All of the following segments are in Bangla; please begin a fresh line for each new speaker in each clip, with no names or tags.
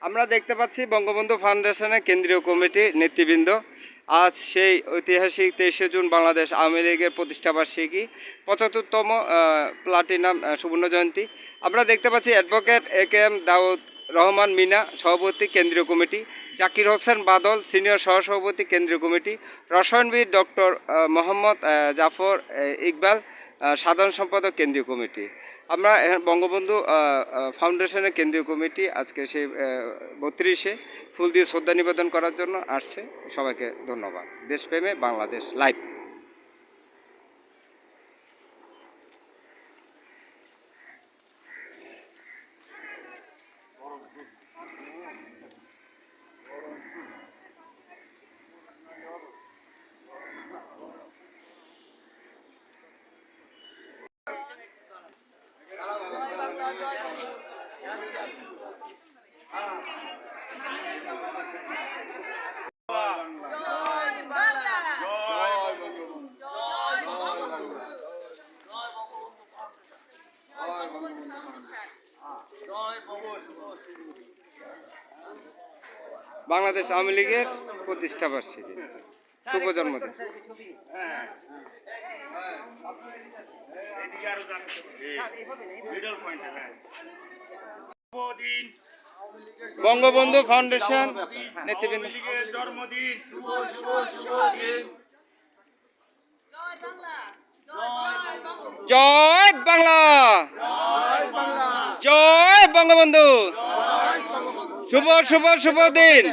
আমরা দেখতে পাচ্ছি বঙ্গবন্ধু ফাউন্ডেশনের কেন্দ্রীয় কমিটির নেতৃবৃন্দ আজ সেই ঐতিহাসিক 23শে জুন বাংলাদেশ আওয়ামী লীগের প্রতিষ্ঠাবার্ষিকী 75তম প্লাটিনাম সুবর্ণ জয়ন্তী। আমরা দেখতে পাচ্ছি অ্যাডভোকেট এ.কে.এম. দাউদ রহমান মিনা সভাপতি কেন্দ্রীয় কমিটি, জাকির হোসেন বাদল সিনিয়র সহসভাপতি কেন্দ্রীয় কমিটি, রসায়নবিদ ডক্টর মোহাম্মদ জাফর ইকবাল সাধারণ সম্পাদক কেন্দ্রীয় কমিটি। আমরা বঙ্গবন্ধু ফাউন্ডেশনের কেন্দ্রীয় কমিটি আজকে সেই 32-এ ফুল দিয়ে শ্রদ্ধা নিবেদন করার জন্য আসছে। সবাইকে ধন্যবাদ। দেশপ্রেমে বাংলাদেশ লাইভ। বাংলাদেশ আওয়ামী লীগের প্রতিষ্ঠাবার্ষিকী শুভ জন্মদিন। বঙ্গবন্ধু ফাউন্ডেশন নেতৃবৃন্দ
জন্মদিন।
জয় বাংলা, জয় বঙ্গবন্ধু। শুভ শুভ শুভ দিন,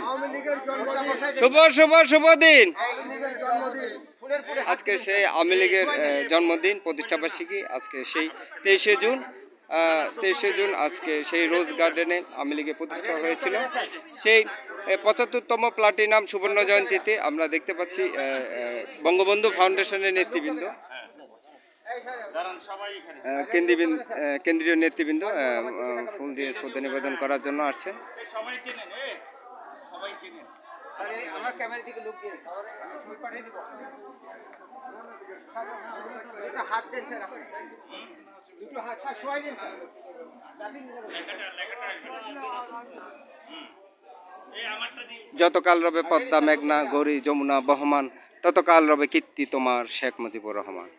শুভ শুভ শুভ দিন। আজকে সেই আওয়ামী লীগের জন্মদিন প্রতিষ্ঠাবার্ষিকী। আজকে সেই 23শে জুন, 23শে জুন আজকে সেই রোজ গার্ডেনে আওয়ামী লীগের প্রতিষ্ঠা হয়েছিল। সেই 75তম প্লাটিনাম সুবর্ণ জয়ন্তীতে আমরা দেখতে পাচ্ছি বঙ্গবন্ধু ফাউন্ডেশনের নেতৃবৃন্দ, কেন্দ্রীয় নেতৃবৃন্দ ফুল দিয়ে শ্রদ্ধা নিবেদন করার জন্য আসছে।
আমার ক্যামেরা দিকে লোক দিয়ে ছবি পাঠিয়ে দিব। হাত দেন স্যার, দুটো হাত শোয়াই দেন স্যার।
যতকাল রবে পদ্মা মেঘনা গৌরী যমুনা বহমান, ততকাল রবে কীর্তি তোমার শেখ মুজিবুর রহমান।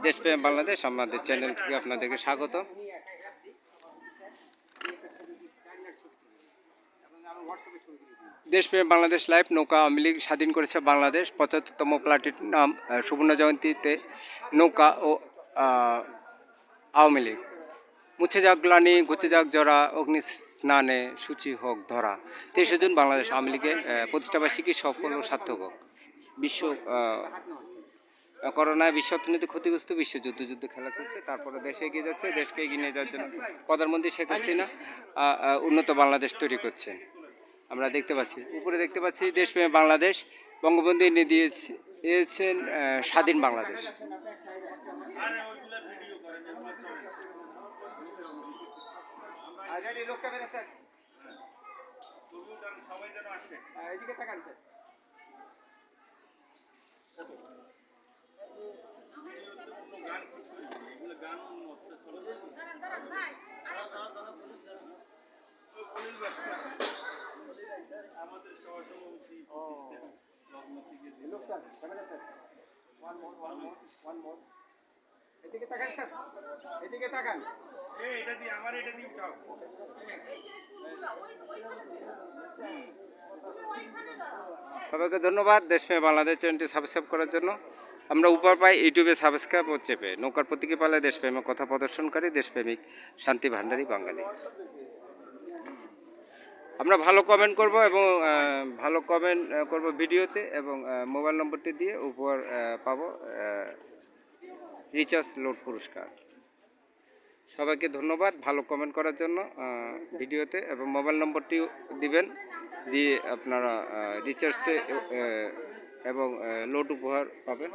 দেশপ্রেম বাংলাদেশ আমাদের চ্যানেল থেকে আপনাদেরকে স্বাগত। দেশপ্রেম বাংলাদেশ লাইভ। নৌকা আওয়ামী লীগ স্বাধীন করেছে বাংলাদেশ। 75তম প্লাটিনাম সুবর্ণ জয়ন্তীতে নৌকা ও আওয়ামী লীগ। মুছে যাক গ্লানি ঘুচে যাক জরা, অগ্নি স্নানে সূচি হোক ধরা। 23শে জুন বাংলাদেশ আওয়ামী লীগের প্রতিষ্ঠাবার্ষিকী সফল ও সার্থক হোক। বিশ্ব করোনায় বিশ্ব অর্থনীতি ক্ষতিগ্রস্ত, বিশ্ব যুদ্ধ খেলা চলছে, তারপরে দেশে এগিয়ে যাচ্ছে। দেশকে এগিয়ে নিয়ে যাওয়ার জন্য প্রধানমন্ত্রী শেখ হাসিনা উন্নত বাংলাদেশ তৈরি করছেন। আমরা দেখতে পাচ্ছি, উপরে দেখতে পাচ্ছি দেশপ্রেমে বাংলাদেশ। বঙ্গবন্ধু এনে দিয়েছেন স্বাধীন বাংলাদেশ।
এদিকে তাকান স্যার।
আমাদের সহসভাপতি
এদিকে তাকান স্যার, এদিকে তাকান।
এটা দিয়ে আমার এটা দিয়ে চাও।
সবাইকে ধন্যবাদ। দেশপ্রেমে বাংলাদেশ চ্যানেলটি সাবস্ক্রাইব করার জন্য। আমরা উপর পাই ইউটিউবে সাবস্ক্রাইব ও চেপে। নৌকার প্রতীকে পালে দেশপ্রেমের কথা প্রদর্শনকারী দেশপ্রেমিক শান্তি ভান্ডারী বাঙালি। আমরা ভালো কমেন্ট করব এবং ভালো কমেন্ট করব ভিডিওতে, এবং মোবাইল নম্বরটি দিয়ে উপহার পাবো রিচার্জ লোড পুরস্কার। সবাইকে ধন্যবাদ ভালো কমেন্ট করার জন্য ভিডিওতে, এবং মোবাইল নম্বরটিও দিবেন, দিয়ে আপনারা রিচার্জে এবং লোড উপহার পাবেন।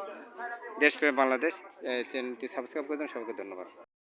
দেশপ্রেম বাংলাদেশ চ্যানেলটি সাবস্ক্রাইব করে দেন। সবাইকে ধন্যবাদ।